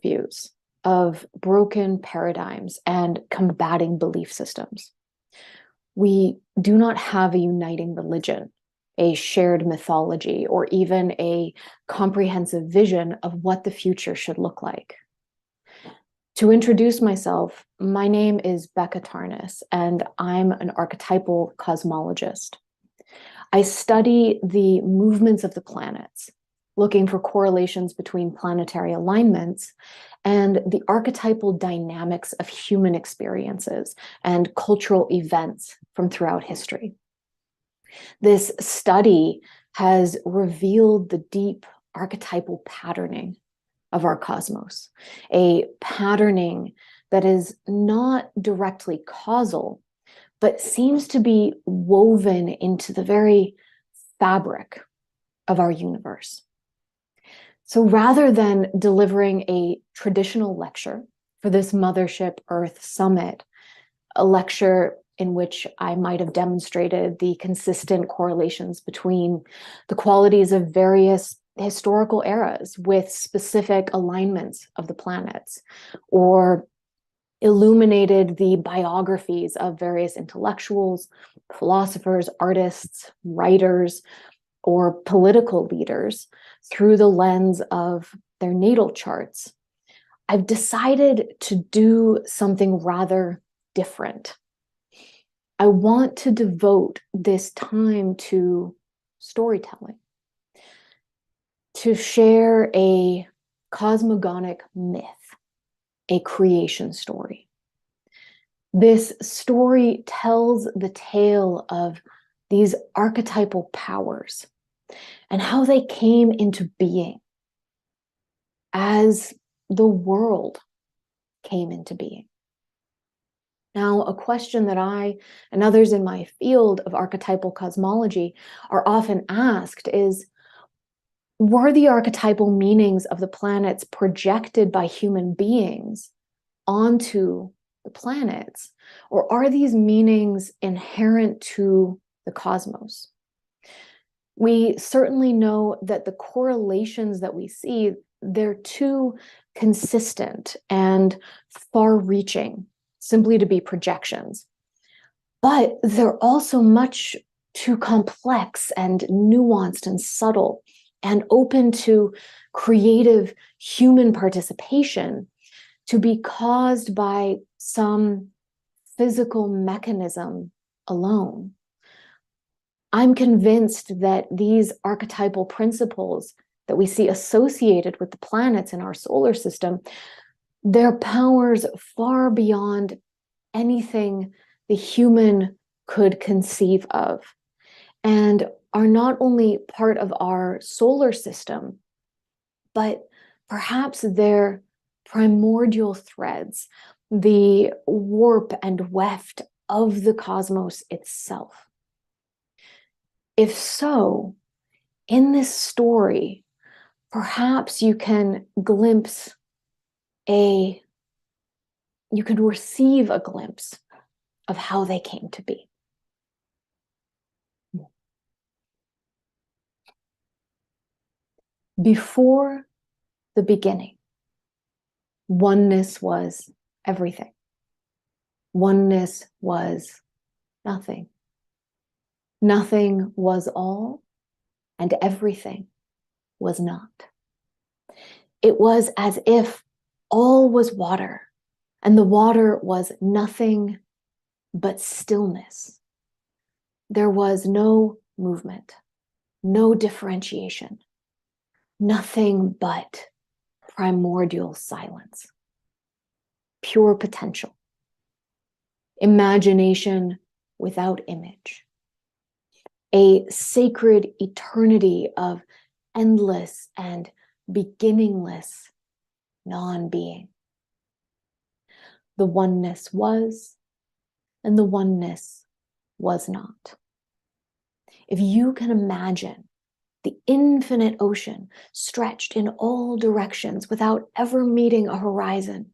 views of broken paradigms and combating belief systems. We do not have a uniting religion, a shared mythology, or even a comprehensive vision of what the future should look like. To introduce myself, my name is Becca Tarnas, and I'm an archetypal cosmologist. I study the movements of the planets, looking for correlations between planetary alignments and the archetypal dynamics of human experiences and cultural events from throughout history. This study has revealed the deep archetypal patterning of our cosmos, a patterning that is not directly causal, but seems to be woven into the very fabric of our universe. So rather than delivering a traditional lecture for this Mothership Earth Summit, a lecture in which I might have demonstrated the consistent correlations between the qualities of various historical eras with specific alignments of the planets, or illuminated the biographies of various intellectuals, philosophers, artists, writers, or political leaders through the lens of their natal charts, I've decided to do something rather different. I want to devote this time to storytelling, to share a cosmogonic myth, a creation story. This story tells the tale of these archetypal powers and how they came into being as the world came into being. Now, a question that I and others in my field of archetypal cosmology are often asked is, were the archetypal meanings of the planets projected by human beings onto the planets, or are these meanings inherent to the cosmos? We certainly know that the correlations that we see, they're too consistent and far-reaching simply to be projections. But they're also much too complex and nuanced and subtle and open to creative human participation to be caused by some physical mechanism alone. I'm convinced that these archetypal principles that we see associated with the planets in our solar system, their powers far beyond anything the human could conceive of, and are not only part of our solar system, but perhaps they're primordial threads, the warp and weft of the cosmos itself. If so, in this story, perhaps you can receive a glimpse of how they came to be. Before the beginning, oneness was everything. Oneness was nothing. Nothing was all, and everything was not. It was as if all was water, and the water was nothing but stillness. There was no movement, no differentiation, nothing but primordial silence, pure potential, imagination without image, a sacred eternity of endless and beginningless non-being. The oneness was, and the oneness was not. If you can imagine the infinite ocean stretched in all directions without ever meeting a horizon,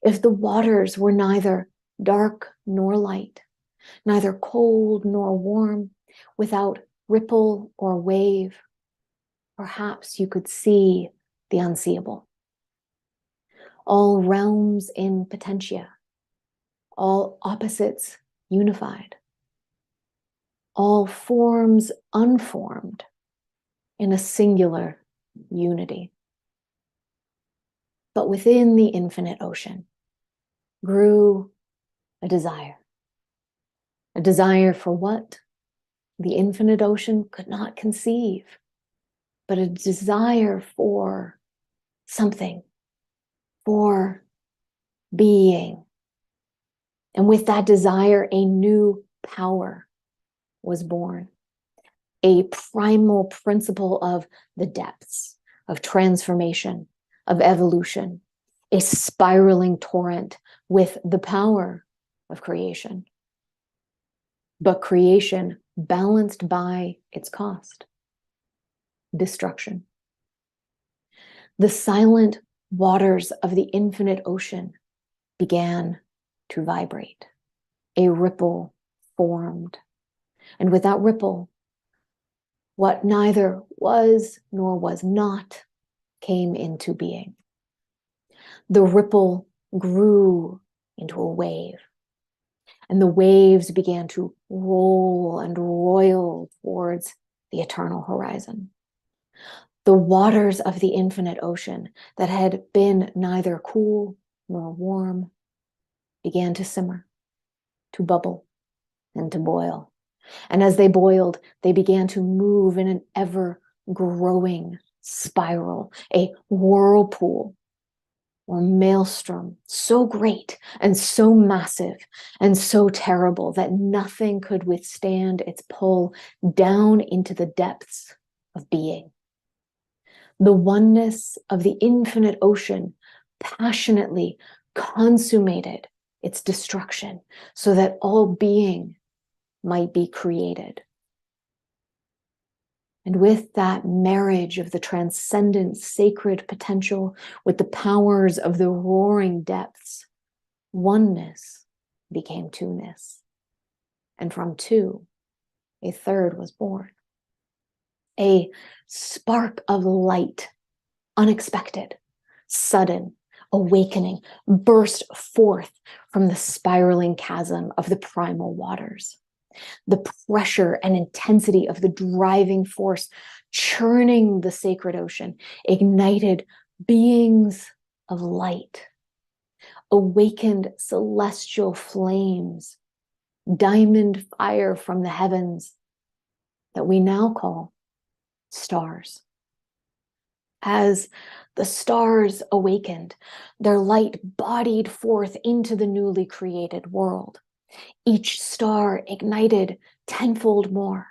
if the waters were neither dark nor light, neither cold nor warm, without ripple or wave, perhaps you could see the unseeable. all realms in potentia, all opposites unified, all forms unformed in a singular unity. But within the infinite ocean grew a desire for what the infinite ocean could not conceive, but a desire for something, for being. And with that desire, a new power was born, a primal principle of the depths, of transformation, of evolution, a spiraling torrent with the power of creation. But creation balanced by its cost, destruction. The silent waters of the infinite ocean began to vibrate. A ripple formed. And with that ripple, what neither was nor was not came into being. The ripple grew into a wave, and the waves began to roll and roil towards the eternal horizon. The waters of the infinite ocean that had been neither cool nor warm began to simmer, to bubble, and to boil. And as they boiled, they began to move in an ever-growing spiral, a whirlpool or maelstrom so great and so massive and so terrible that nothing could withstand its pull down into the depths of being. The oneness of the infinite ocean passionately consummated its destruction so that all being might be created. And with that marriage of the transcendent sacred potential with the powers of the roaring depths, oneness became two-ness. And from two, a third was born. A spark of light, unexpected, sudden, awakening, burst forth from the spiraling chasm of the primal waters. The pressure and intensity of the driving force churning the sacred ocean ignited beings of light, awakened celestial flames, diamond fire from the heavens that we now call stars. As the stars awakened, their light bodied forth into the newly created world. Each star ignited tenfold more,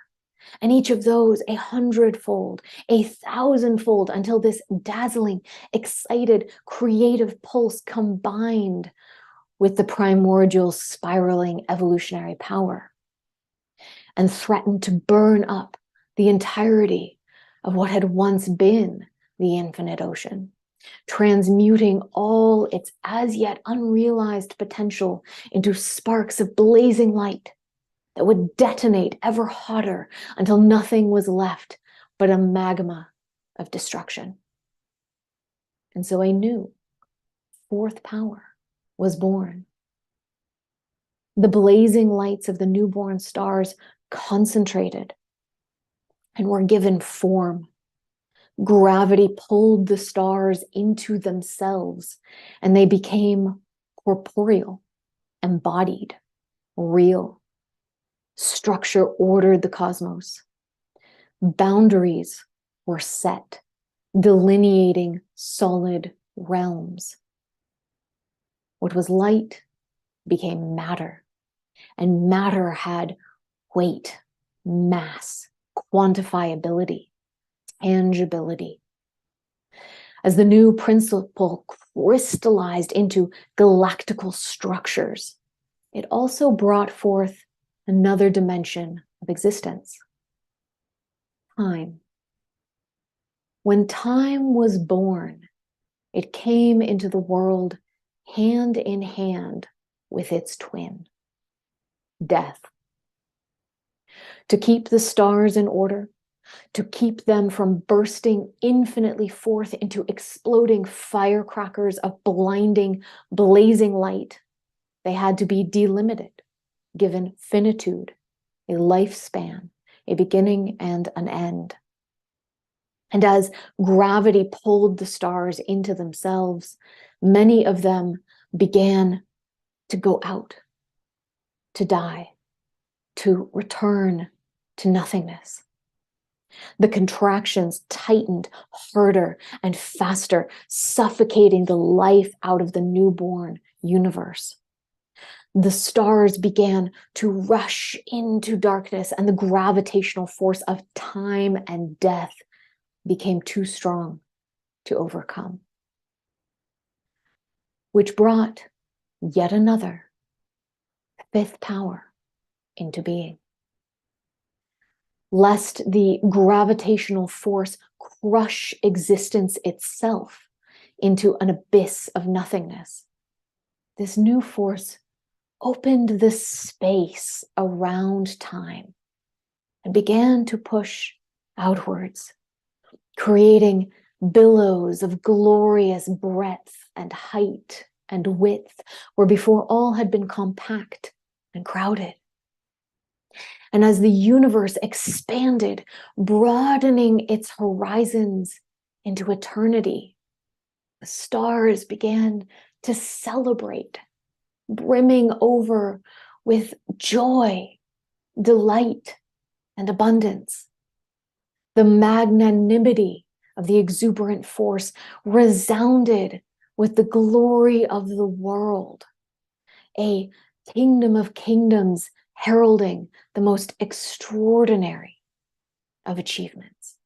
and each of those 100-fold, 1,000-fold, until this dazzling, excited, creative pulse combined with the primordial spiraling evolutionary power and threatened to burn up the entirety of what had once been the infinite ocean, transmuting all its as yet unrealized potential into sparks of blazing light that would detonate ever hotter until nothing was left but a magma of destruction. And so a new fourth power was born. The blazing lights of the newborn stars concentrated and were given form. Gravity pulled the stars into themselves, and they became corporeal, embodied, real. Structure ordered the cosmos. Boundaries were set, delineating solid realms. What was light became matter, and matter had weight, mass, quantifiability, tangibility. As the new principle crystallized into galactical structures, it also brought forth another dimension of existence: time. When time was born, it came into the world hand in hand with its twin, death. To keep the stars in order, To keep them from bursting infinitely forth into exploding firecrackers of blinding, blazing light, they had to be delimited, given finitude, a lifespan, a beginning and an end. And as gravity pulled the stars into themselves, many of them began to go out, to die, to return to nothingness. The contractions tightened harder and faster, suffocating the life out of the newborn universe. The stars began to rush into darkness, and the gravitational force of time and death became too strong to overcome, which brought yet another fifth power into being. Lest the gravitational force crush existence itself into an abyss of nothingness, this new force opened the space around time and began to push outwards, creating billows of glorious breadth and height and width, where before all had been compact and crowded. And as the universe expanded, broadening its horizons into eternity, the stars began to celebrate, brimming over with joy, delight, and abundance. The magnanimity of the exuberant force resounded with the glory of the world, a kingdom of kingdoms heralding the most extraordinary of achievements.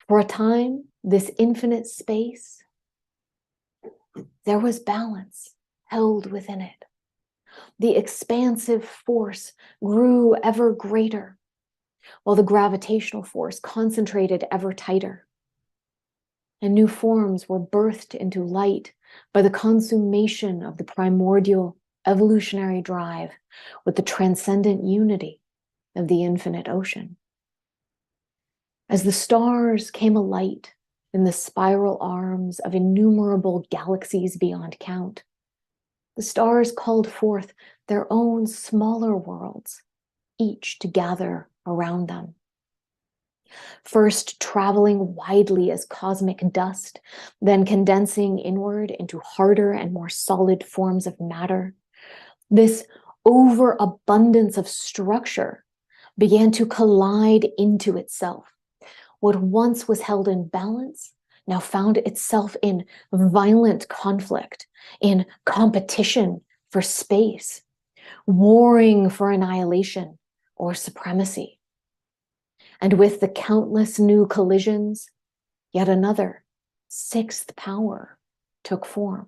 For a time, this infinite space, there was balance held within it. The expansive force grew ever greater, while the gravitational force concentrated ever tighter. And new forms were birthed into light by the consummation of the primordial evolutionary drive with the transcendent unity of the infinite ocean. As the stars came alight in the spiral arms of innumerable galaxies beyond count, the stars called forth their own smaller worlds, each to gather around them. First traveling widely as cosmic dust, then condensing inward into harder and more solid forms of matter, this overabundance of structure began to collide into itself. What once was held in balance now found itself in violent conflict, in competition for space, warring for annihilation or supremacy. And with the countless new collisions, yet another sixth power took form.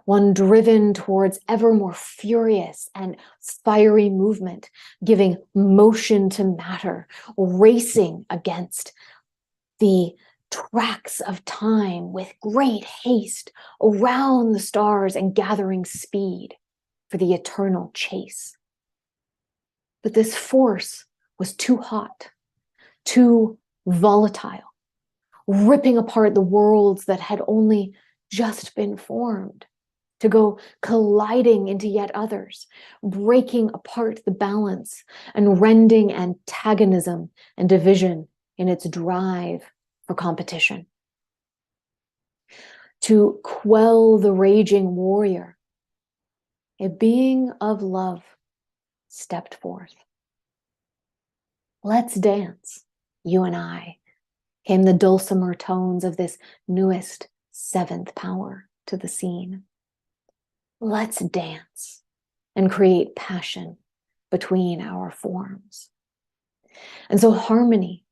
One driven towards ever more furious and fiery movement, giving motion to matter, racing against the tracks of time with great haste around the stars and gathering speed for the eternal chase. But this force was too hot, too volatile, ripping apart the worlds that had only just been formed, to go colliding into yet others, breaking apart the balance and rending antagonism and division in its drive for competition. To quell the raging warrior, a being of love stepped forth. Let's dance, you and I, came the dulcimer tones of this newest seventh power to the scene. Let's dance and create passion between our forms. And so harmony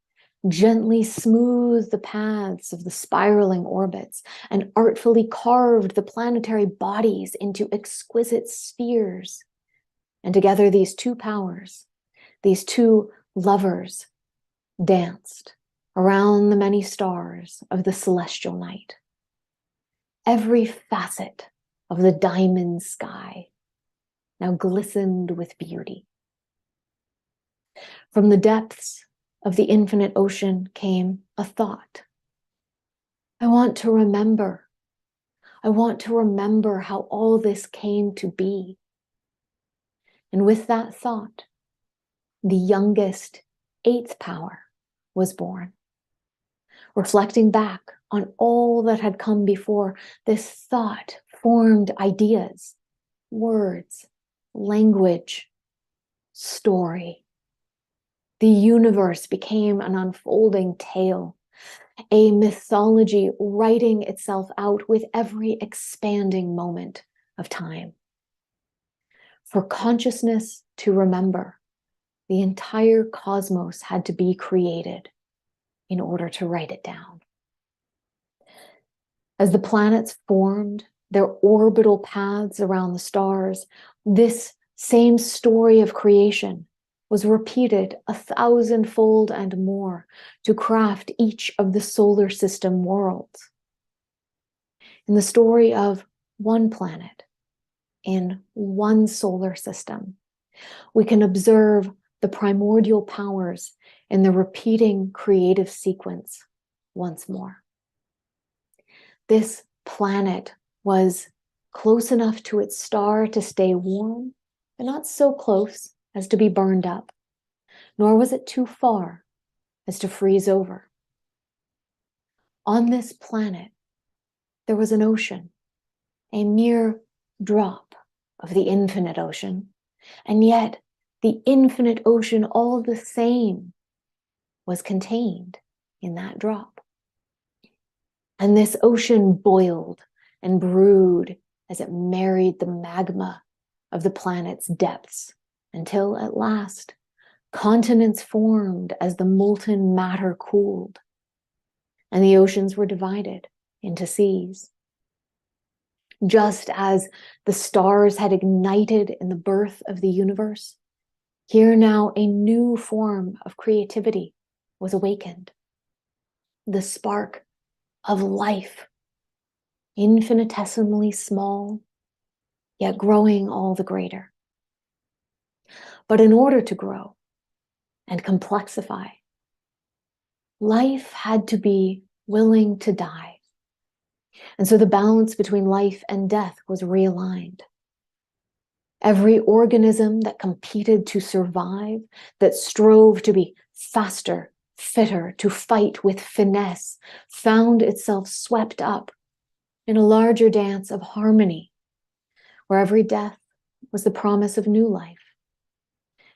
gently smoothed the paths of the spiraling orbits and artfully carved the planetary bodies into exquisite spheres. And together these two powers, these two lovers, danced around the many stars of the celestial night. Every facet of the diamond sky now glistened with beauty. From the depths of the infinite ocean came a thought. I want to remember. I want to remember how all this came to be. And with that thought, the youngest, eighth power was born. Reflecting back on all that had come before, this thought formed ideas, words, language, story. The universe became an unfolding tale, a mythology writing itself out with every expanding moment of time. For consciousness to remember, the entire cosmos had to be created in order to write it down. As the planets formed their orbital paths around the stars, this same story of creation was repeated 1,000-fold and more to craft each of the solar system worlds. In the story of one planet, in one solar system, we can observe the primordial powers in the repeating creative sequence once more. This planet was close enough to its star to stay warm, but not so close as to be burned up, nor was it too far as to freeze over. On this planet, there was an ocean, a mere drop of the infinite ocean, and yet the infinite ocean all the same was contained in that drop. And this ocean boiled and brewed as it married the magma of the planet's depths until at last continents formed as the molten matter cooled and the oceans were divided into seas. Just as the stars had ignited in the birth of the universe, here now a new form of creativity was awakened. The spark of life, infinitesimally small, yet growing all the greater. But in order to grow and complexify, life had to be willing to die. And so the balance between life and death was realigned. Every organism that competed to survive, that strove to be faster, fitter, to fight with finesse, found itself swept up in a larger dance of harmony, where every death was the promise of new life.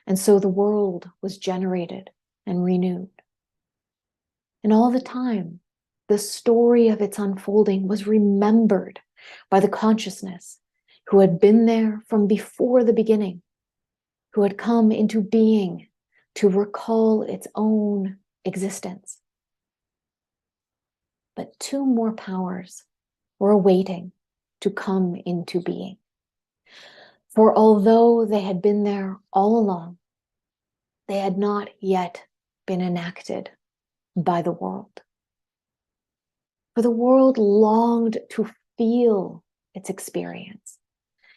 And so the world was generated and renewed. And all the time, the story of its unfolding was remembered by the consciousness who had been there from before the beginning, who had come into being to recall its own existence. But two more powers were awaiting to come into being. For although they had been there all along, they had not yet been enacted by the world. For the world longed to feel its experience.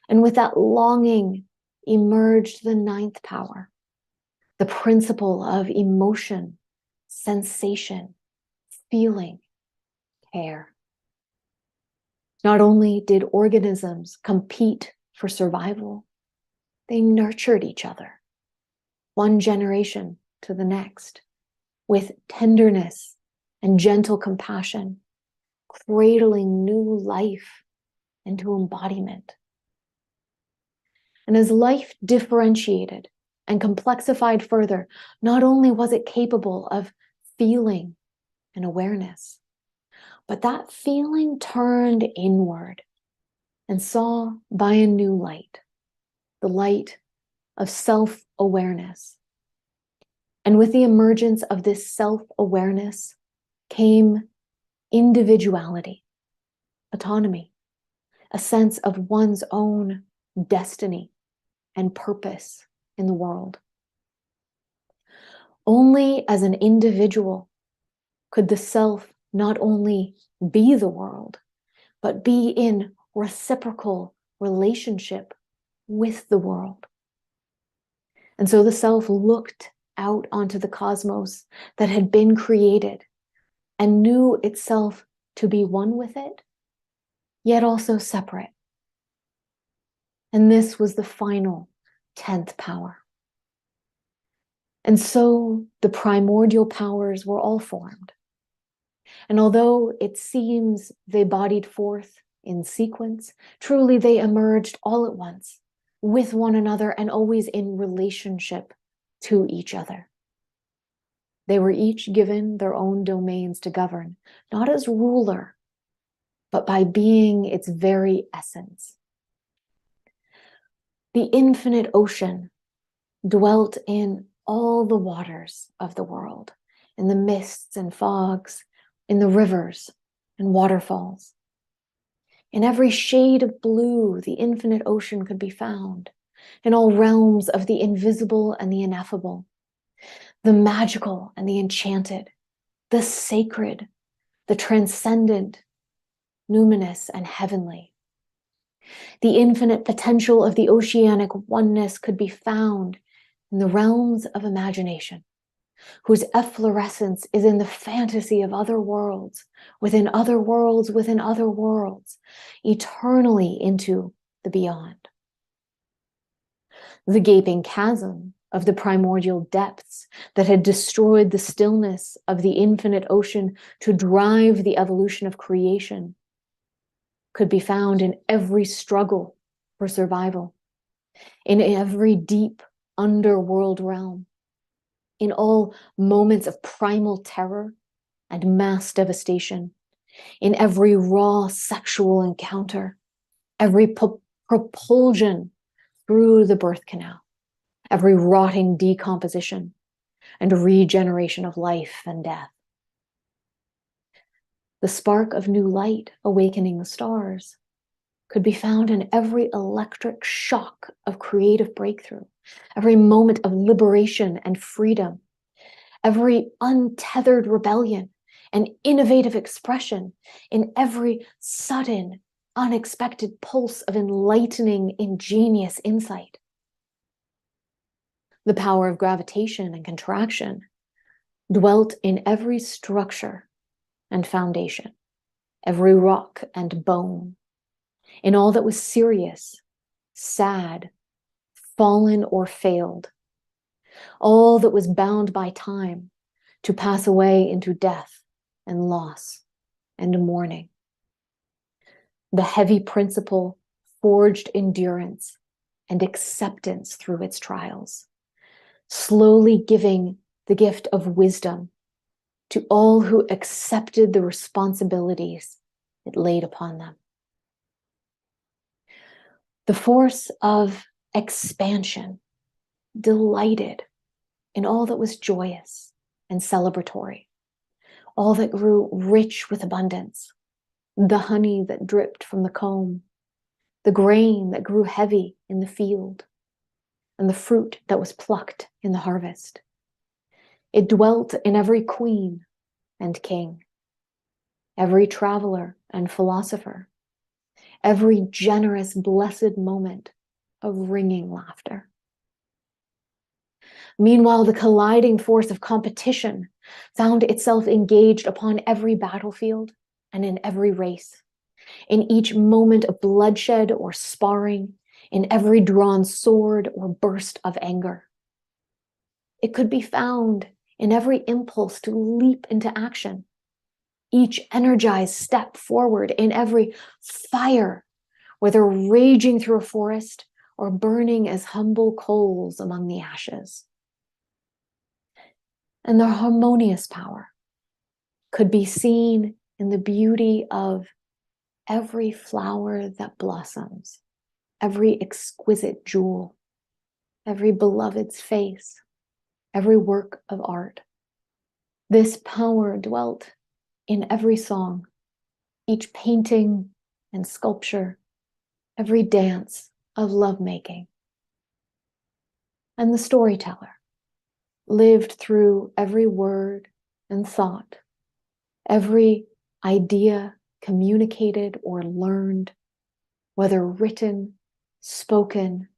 And with that longing emerged the ninth power, the principle of emotion, sensation, feeling, care. Not only did organisms compete for survival, they nurtured each other, one generation to the next, with tenderness and gentle compassion, cradling new life into embodiment. And as life differentiated and complexified further, not only was it capable of feeling and awareness, but that feeling turned inward and saw by a new light, the light of self-awareness. And with the emergence of this self-awareness came individuality, autonomy, a sense of one's own destiny and purpose in the world. Only as an individual could the self not only be the world, but be in reciprocal relationship with the world. And so the self looked out onto the cosmos that had been created and knew itself to be one with it, yet also separate. And this was the final 10th power. And so the primordial powers were all formed. And although it seems they bodied forth in sequence, truly they emerged all at once, with one another and always in relationship to each other. They were each given their own domains to govern, not as ruler, but by being its very essence. The infinite ocean dwelt in all the waters of the world, in the mists and fogs, in the rivers and waterfalls. In every shade of blue, the infinite ocean could be found, in all realms of the invisible and the ineffable, the magical and the enchanted, the sacred, the transcendent, numinous and heavenly. The infinite potential of the oceanic oneness could be found in the realms of imagination, whose efflorescence is in the fantasy of other worlds, within other worlds, within other worlds, eternally into the beyond. The gaping chasm of the primordial depths that had destroyed the stillness of the infinite ocean to drive the evolution of creation could be found in every struggle for survival, in every deep underworld realm, in all moments of primal terror and mass devastation, in every raw sexual encounter, every propulsion through the birth canal, every rotting decomposition and regeneration of life and death. The spark of new light awakening the stars could be found in every electric shock of creative breakthrough, every moment of liberation and freedom, every untethered rebellion and innovative expression, in every sudden, unexpected pulse of enlightening, ingenious insight. The power of gravitation and contraction dwelt in every structure and foundation, every rock and bone, in all that was serious, sad, fallen, or failed, all that was bound by time to pass away into death and loss and mourning. The heavy principle forged endurance and acceptance through its trials, slowly giving the gift of wisdom to all who accepted the responsibilities it laid upon them. The force of expansion delighted in all that was joyous and celebratory, all that grew rich with abundance, the honey that dripped from the comb, the grain that grew heavy in the field, and the fruit that was plucked in the harvest. It dwelt in every queen and king, every traveler and philosopher, every generous, blessed moment of ringing laughter. Meanwhile, the colliding force of competition found itself engaged upon every battlefield and in every race, in each moment of bloodshed or sparring, in every drawn sword or burst of anger. It could be found in every impulse to leap into action, each energized step forward, in every fire, whether raging through a forest or burning as humble coals among the ashes. And the harmonious power could be seen in the beauty of every flower that blossoms, every exquisite jewel, every beloved's face, every work of art. This power dwelt in every song, each painting and sculpture, every dance of lovemaking. And the storyteller lived through every word and thought, every idea communicated or learned, whether written, spoken,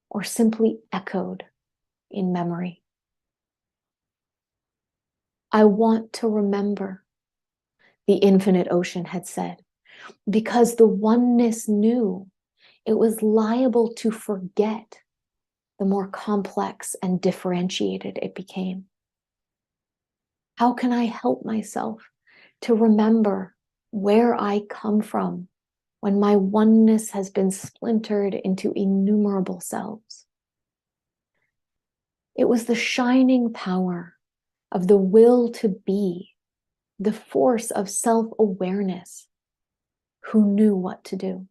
or simply echoed in memory. I want to remember, the infinite ocean had said, because the oneness knew it was liable to forget the more complex and differentiated it became. How can I help myself to remember where I come from when my oneness has been splintered into innumerable selves? It was the shining power of the will to be, the force of self-awareness, who knew what to do.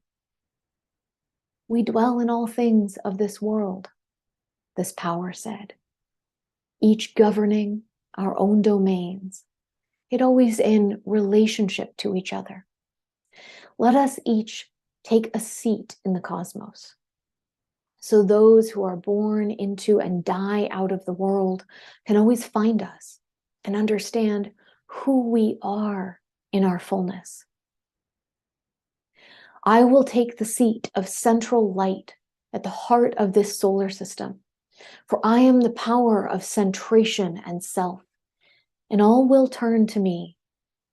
We dwell in all things of this world, this power said, each governing our own domains, yet always in relationship to each other. Let us each take a seat in the cosmos, so those who are born into and die out of the world can always find us and understand who we are in our fullness. I will take the seat of central light at the heart of this solar system, for I am the power of centration and self, and all will turn to me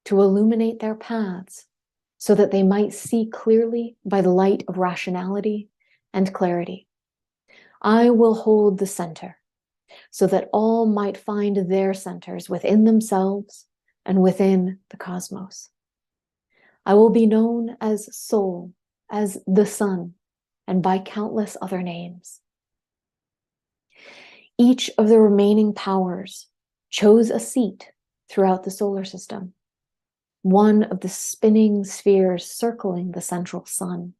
to illuminate their paths so that they might see clearly by the light of rationality and clarity. I will hold the center so that all might find their centers within themselves and within the cosmos. I will be known as Soul, as the Sun, and by countless other names. Each of the remaining powers chose a seat throughout the solar system, one of the spinning spheres circling the central sun.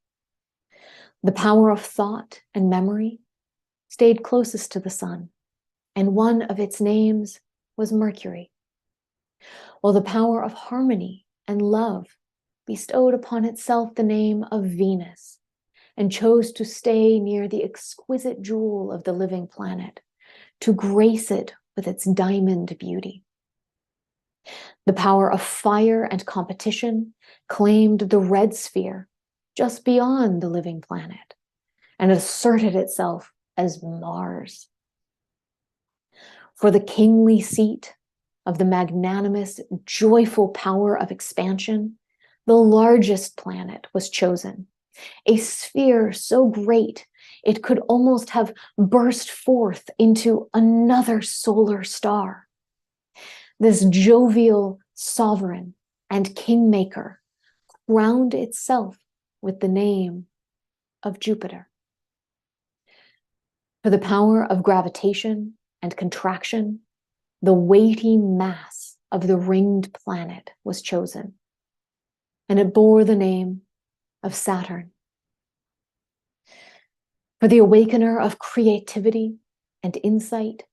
The power of thought and memory stayed closest to the sun, and one of its names was Mercury, while the power of harmony and love bestowed upon itself the name of Venus, and chose to stay near the exquisite jewel of the living planet, to grace it with its diamond beauty. The power of fire and competition claimed the red sphere just beyond the living planet, and asserted itself as Mars. For the kingly seat of the magnanimous, joyful power of expansion, the largest planet was chosen, a sphere so great it could almost have burst forth into another solar star. This jovial sovereign and kingmaker crowned itself with the name of Jupiter. For the power of gravitation and contraction, the weighty mass of the ringed planet was chosen, and it bore the name of Saturn. For the awakener of creativity and insight,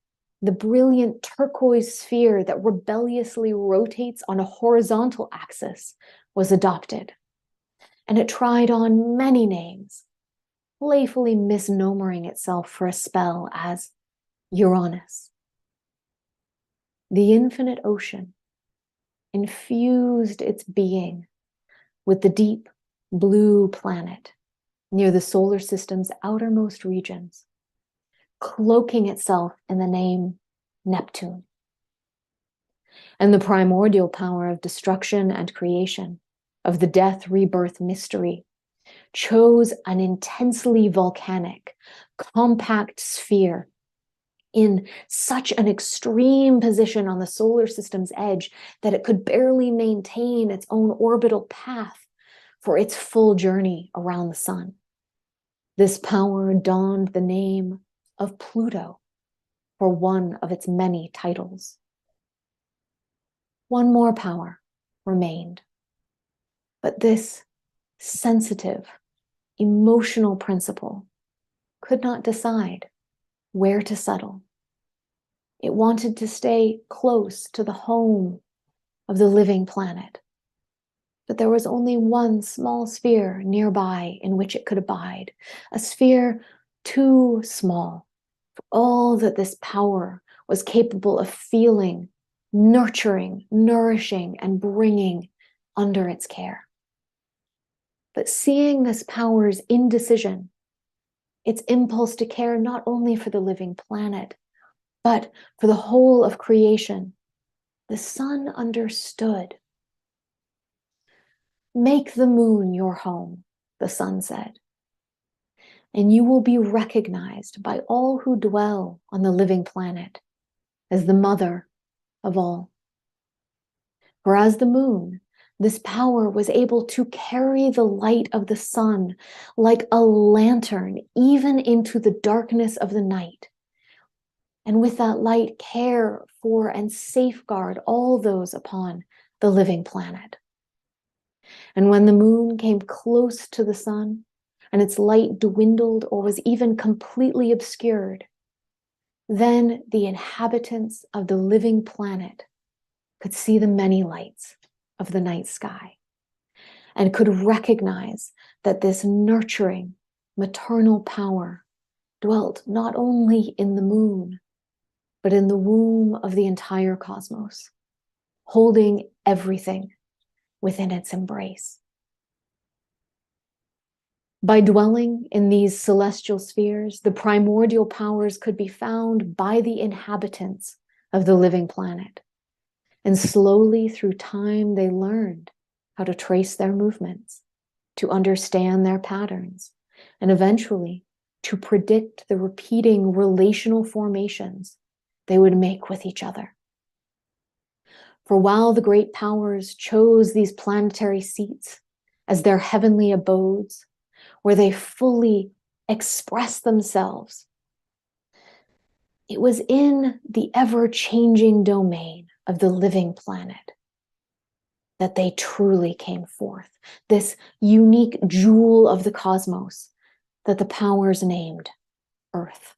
the brilliant turquoise sphere that rebelliously rotates on a horizontal axis was adopted, and it tried on many names, playfully misnomering itself for a spell as Uranus. The infinite ocean infused its being with the deep blue planet near the solar system's outermost regions, cloaking itself in the name Neptune. And the primordial power of destruction and creation, of the death rebirth mystery, chose an intensely volcanic, compact sphere in such an extreme position on the solar system's edge that it could barely maintain its own orbital path for its full journey around the sun. This power donned the name of Pluto for one of its many titles. One more power remained, but this sensitive, emotional principle could not decide where to settle. It wanted to stay close to the home of the living planet, but there was only one small sphere nearby in which it could abide, a sphere too small for all that this power was capable of feeling, nurturing, nourishing, and bringing under its care. But seeing this power's indecision, its impulse to care not only for the living planet, but for the whole of creation, The sun understood. Make the moon your home, the sun said, and you will be recognized by all who dwell on the living planet as the mother of all. For as the moon, this power was able to carry the light of the sun like a lantern even into the darkness of the night. And with that light, care for and safeguard all those upon the living planet. And when the moon came close to the sun, and its light dwindled or was even completely obscured, then the inhabitants of the living planet could see the many lights of the night sky and could recognize that this nurturing maternal power dwelt not only in the moon, but in the womb of the entire cosmos, holding everything within its embrace. By dwelling in these celestial spheres, the primordial powers could be found by the inhabitants of the living planet. And slowly through time, they learned how to trace their movements, to understand their patterns, and eventually to predict the repeating relational formations they would make with each other. For while the great powers chose these planetary seats as their heavenly abodes, where they fully express themselves, it was in the ever-changing domain of the living planet that they truly came forth, this unique jewel of the cosmos that the powers named Earth.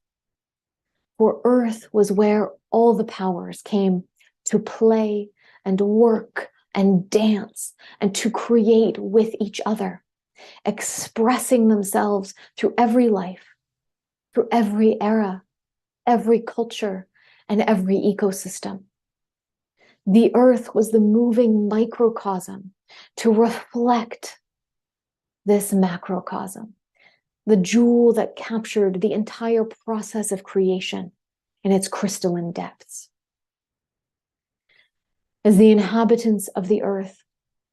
For Earth was where all the powers came to play and work and dance and to create with each other, expressing themselves through every life, through every era, every culture, and every ecosystem. The earth was the moving microcosm to reflect this macrocosm, the jewel that captured the entire process of creation in its crystalline depths. As the inhabitants of the earth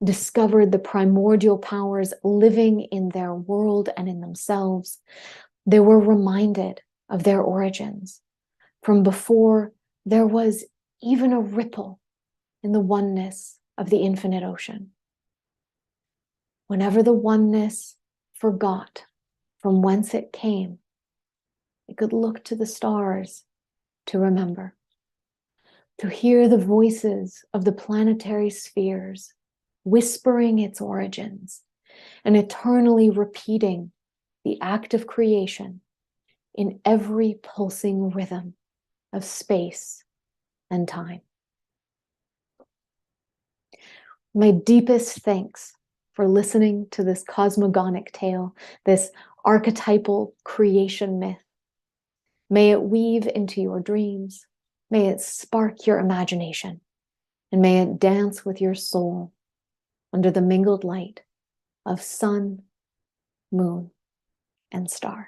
discovered the primordial powers living in their world and in themselves, they were reminded of their origins from before there was even a ripple in the oneness of the infinite ocean. Whenever the oneness forgot from whence it came, it could look to the stars to remember, to hear the voices of the planetary spheres whispering its origins and eternally repeating the act of creation in every pulsing rhythm of space and time. My deepest thanks for listening to this cosmogonic tale, this archetypal creation myth. May it weave into your dreams, may it spark your imagination, and may it dance with your soul under the mingled light of sun, moon, and star.